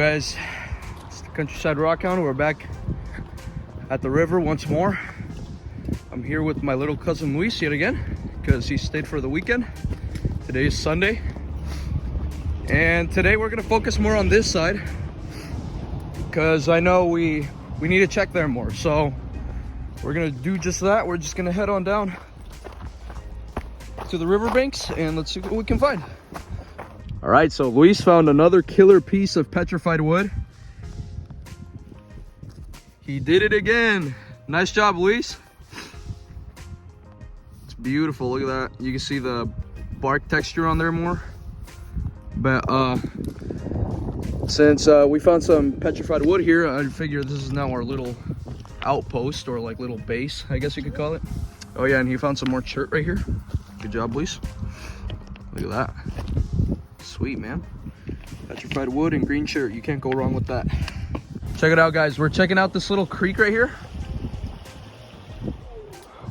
Guys, it's the Countryside Rockhound. We're back at the river once more. I'm here with my little cousin Luis yet again because he stayed for the weekend. Today is Sunday, and today we're gonna focus more on this side because I know we need to check there more. So we're gonna do just that. We're just gonna head on down to the riverbanks and let's see what we can find. All right, so Luis found another killer piece of petrified wood. He did it again. Nice job, Luis. It's beautiful, look at that. You can see the bark texture on there more. But since we found some petrified wood here, I figure this is now our little outpost, or like little base, I guess you could call it. Oh yeah, and he found some more chert right here. Good job, Luis. Look at that. Sweet, man. Petrified wood and green chert. You can't go wrong with that. Check it out, guys. We're checking out this little creek right here.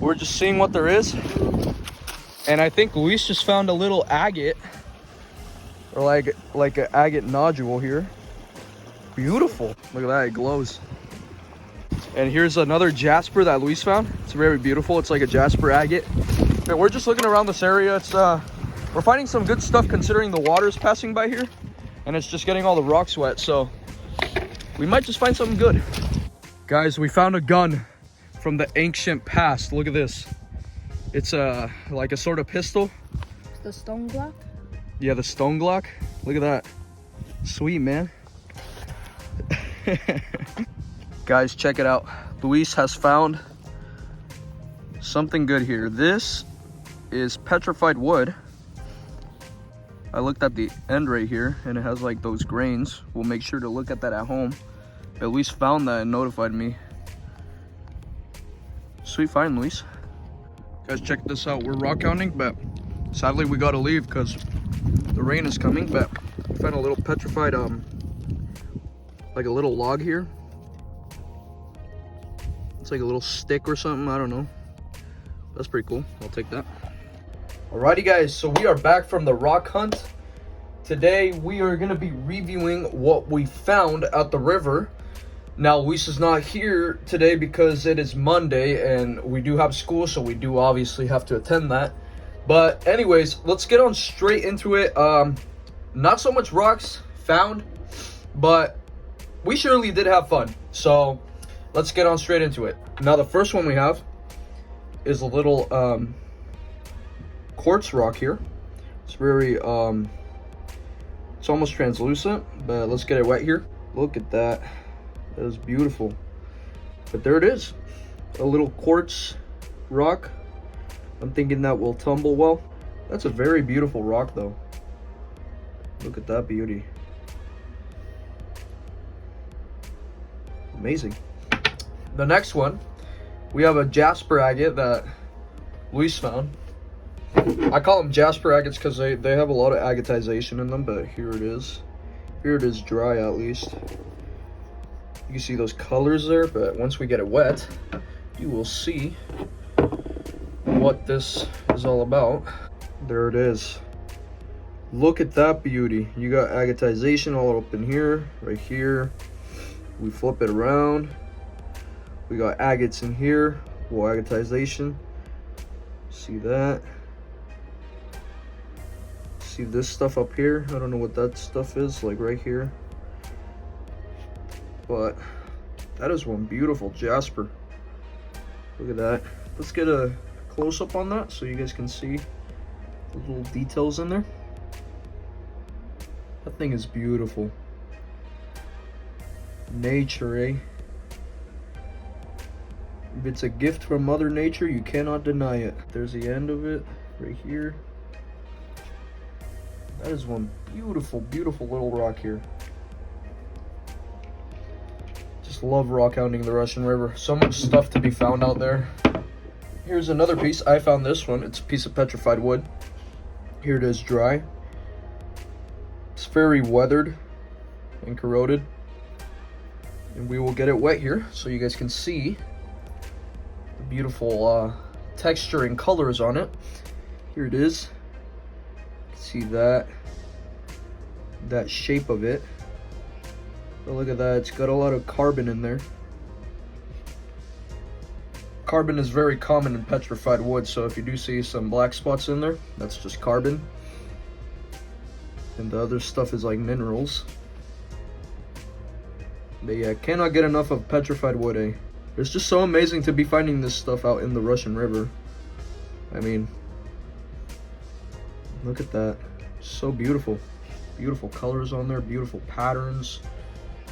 We're just seeing what there is. And I think Luis just found a little agate. Or like an agate nodule here. Beautiful. Look at that, it glows. And here's another jasper that Luis found. It's very beautiful. It's like a jasper agate. And we're just looking around this area. It's we're finding some good stuff considering the water's passing by here. And it's just getting all the rocks wet. So we might just find something good. Guys, we found a gun from the ancient past. Look at this. It's like a sort of pistol. The stone Glock? Yeah, the stone Glock. Look at that. Sweet, man. Guys, check it out. Luis has found something good here. This is petrified wood. I looked at the end right here and it has like those grains. We'll make sure to look at that at home. At least found that and notified me. Sweet find, Luis. Guys, check this out. We're rock hounding, but sadly we gotta leave because the rain is coming. But we found a little petrified, like a little log here. It's like a little stick or something, I don't know. That's pretty cool. I'll take that. Alrighty, guys, so we are back from the rock hunt. Today we are gonna be reviewing what we found at the river. Now Luis is not here today because it is Monday and we do have school, so we do obviously have to attend that. But anyways, let's get on straight into it. Not so much rocks found, but we surely did have fun. So let's get on straight into it. Now the first one we have is a little quartz rock here. It's very it's almost translucent, but let's get it wet here. Look at that. That is beautiful. But there it is, a little quartz rock. I'm thinking that will tumble well. That's a very beautiful rock though. Look at that beauty. Amazing. The next one, we have a jasper agate that Luis found. I call them jasper agates because they have a lot of agatization in them, but here it is. Here it is dry at least. You can see those colors there, but once we get it wet, you will see what this is all about. There it is. Look at that beauty. You got agatization all up in here, right here. We flip it around. We got agates in here, more agatization. See that? See this stuff up here? I don't know what that stuff is, like right here. But that is one beautiful jasper. Look at that. Let's get a close-up on that so you guys can see the little details in there. That thing is beautiful. Nature, eh? If it's a gift from Mother Nature, you cannot deny it. There's the end of it right here. That is one beautiful, beautiful little rock here. Just love rock hounding the Russian River. So much stuff to be found out there. Here's another piece. I found this one. It's a piece of petrified wood. Here it is dry. It's very weathered and corroded. And we will get it wet here so you guys can see the beautiful texture and colors on it. Here it is. You can see that shape of it. Oh, look at that, it's got a lot of carbon in there. Carbon is very common in petrified wood, so if you do see some black spots in there, that's just carbon. And the other stuff is like minerals. But yeah, cannot get enough of petrified wood, eh? It's just so amazing to be finding this stuff out in the Russian River. I mean, look at that. So beautiful. Beautiful colors on there, beautiful patterns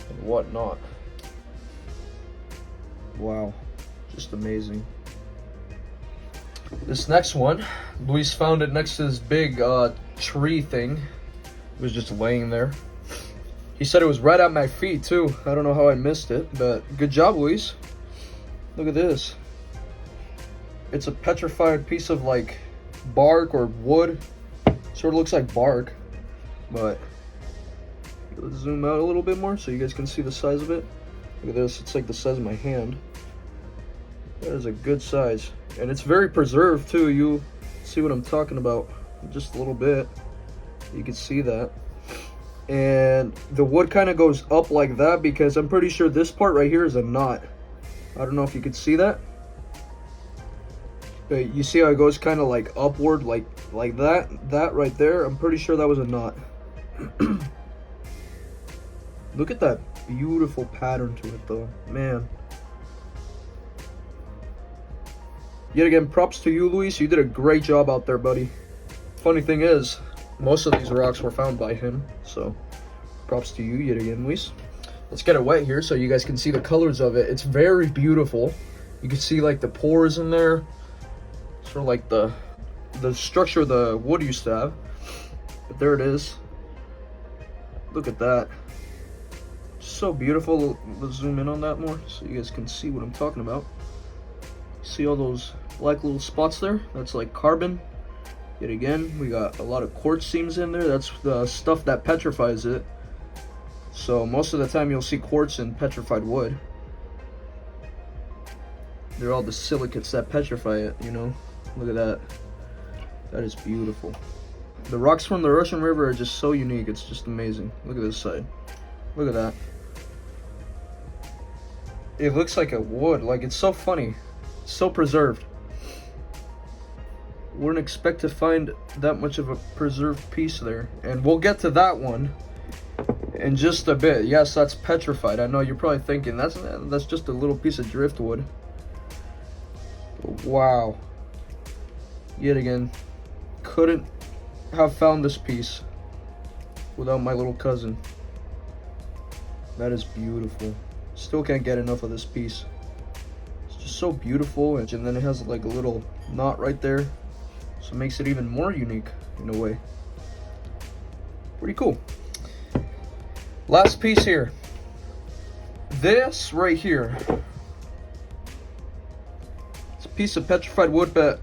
and whatnot. Wow, just amazing. This next one, Luis found it next to this big tree thing. It was just laying there. He said it was right at my feet too. I don't know how I missed it, but good job, Luis. Look at this. It's a petrified piece of like bark or wood. Sort of looks like bark, but let's zoom out a little bit more so you guys can see the size of it. Look at this, it's like the size of my hand. That is a good size, and it's very preserved too. You see what I'm talking about just a little bit. You can see that, and the wood kind of goes up like that because I'm pretty sure this part right here is a knot. I don't know if you could see that, but you see how it goes kind of like upward, like that right there. I'm pretty sure that was a knot. Look at that beautiful pattern to it though, man. Yet again, props to you, Luis. You did a great job out there, buddy. Funny thing is, most of these rocks were found by him, so props to you yet again, Luis. Let's get it wet here so you guys can see the colors of it. It's very beautiful. You can see like the pores in there, sort of like the structure the wood used to have. But there it is. Look at that. So beautiful. Let's zoom in on that more so you guys can see what I'm talking about. See all those black little spots there? That's like carbon. Yet again, we got a lot of quartz seams in there. That's the stuff that petrifies it. So most of the time you'll see quartz in petrified wood. They're all the silicates that petrify it, you know? Look at that. That is beautiful. The rocks from the Russian River are just so unique. It's just amazing. Look at this side. Look at that. It looks like a wood. Like, it's so funny. It's so preserved. Wouldn't expect to find that much of a preserved piece there. And we'll get to that one in just a bit. Yes, that's petrified. I know you're probably thinking that's just a little piece of driftwood. But wow. Yet again, couldn't have found this piece without my little cousin. That is beautiful. Still can't get enough of this piece. It's just so beautiful, and then it has like a little knot right there, so it makes it even more unique in a way. Pretty cool. Last piece here. This right here. It's a piece of petrified wood, but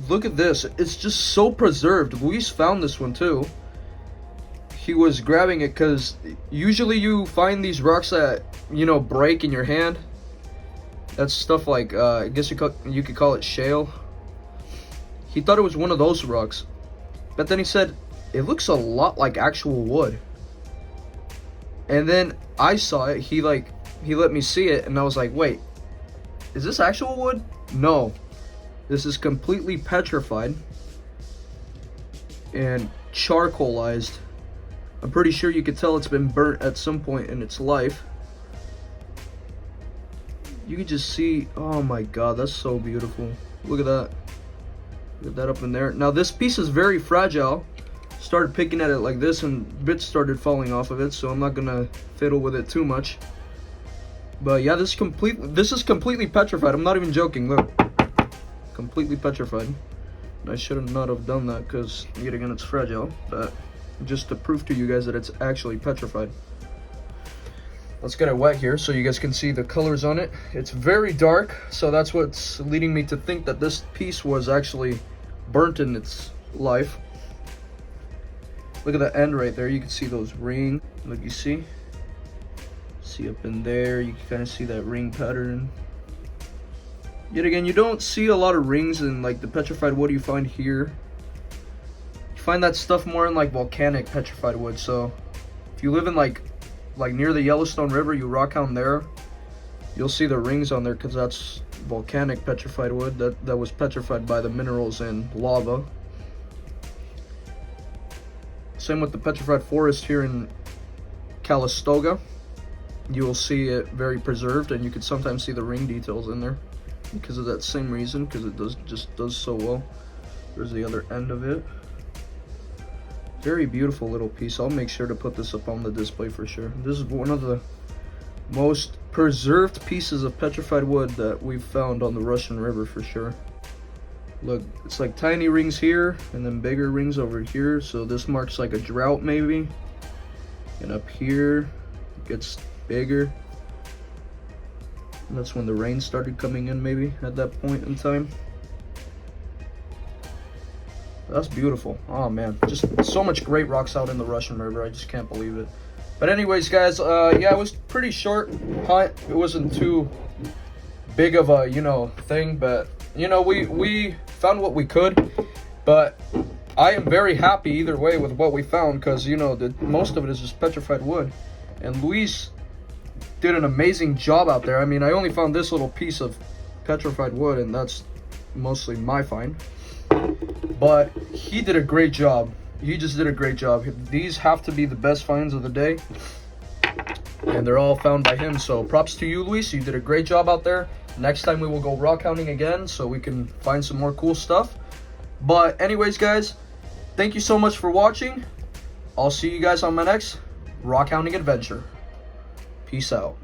look at this. It's just so preserved. Luis found this one too. He was grabbing it because usually you find these rocks that, you know, break in your hand. That's stuff like, I guess you could call it shale. He thought it was one of those rocks. But then he said, it looks a lot like actual wood. And then I saw it. He let me see it, and I was like, wait, is this actual wood? No. This is completely petrified and charcoalized. I'm pretty sure you could tell it's been burnt at some point in its life. You can just see, oh my god, that's so beautiful. Look at that. Look at that up in there. Now this piece is very fragile. Started picking at it like this and bits started falling off of it, so I'm not gonna fiddle with it too much. But yeah, this is completely petrified. I'm not even joking. Look, completely petrified. And I should not have done that because yet again it's fragile, but just to prove to you guys that it's actually petrified. Let's get it wet here so you guys can see the colors on it. It's very dark, so that's what's leading me to think that this piece was actually burnt in its life. Look at the end right there. You can see those rings. Look, you see up in there, you can kind of see that ring pattern. Yet again, you don't see a lot of rings in like the petrified wood you find here. You find that stuff more in like volcanic petrified wood. So if you live in like like near the Yellowstone River, you rock hound there, you'll see the rings on there because that's volcanic petrified wood that was petrified by the minerals in lava. Same with the petrified forest here in Calistoga. You will see it very preserved, and you can sometimes see the ring details in there because of that same reason, because it just does so well. There's the other end of it. Very beautiful little piece. I'll make sure to put this up on the display for sure. This is one of the most preserved pieces of petrified wood that we've found on the Russian River for sure. Look, it's like tiny rings here and then bigger rings over here, so this marks like a drought maybe. And up here it gets bigger, and that's when the rain started coming in maybe at that point in time. That's beautiful. Oh man, just so much great rocks out in the Russian River. I just can't believe it. But anyways guys, yeah, it was pretty short hunt. It wasn't too big of a, you know, thing, but you know, we found what we could. But I am very happy either way with what we found, because you know, most of it is just petrified wood, and Luis did an amazing job out there. I mean, I only found this little piece of petrified wood, and that's mostly my find, but he did a great job. He just did a great job. These have to be the best finds of the day, and they're all found by him. So props to you, Luis. You did a great job out there. Next time we will go rock hounding again so we can find some more cool stuff. But anyways guys, thank you so much for watching. I'll see you guys on my next rock hounding adventure. Peace out.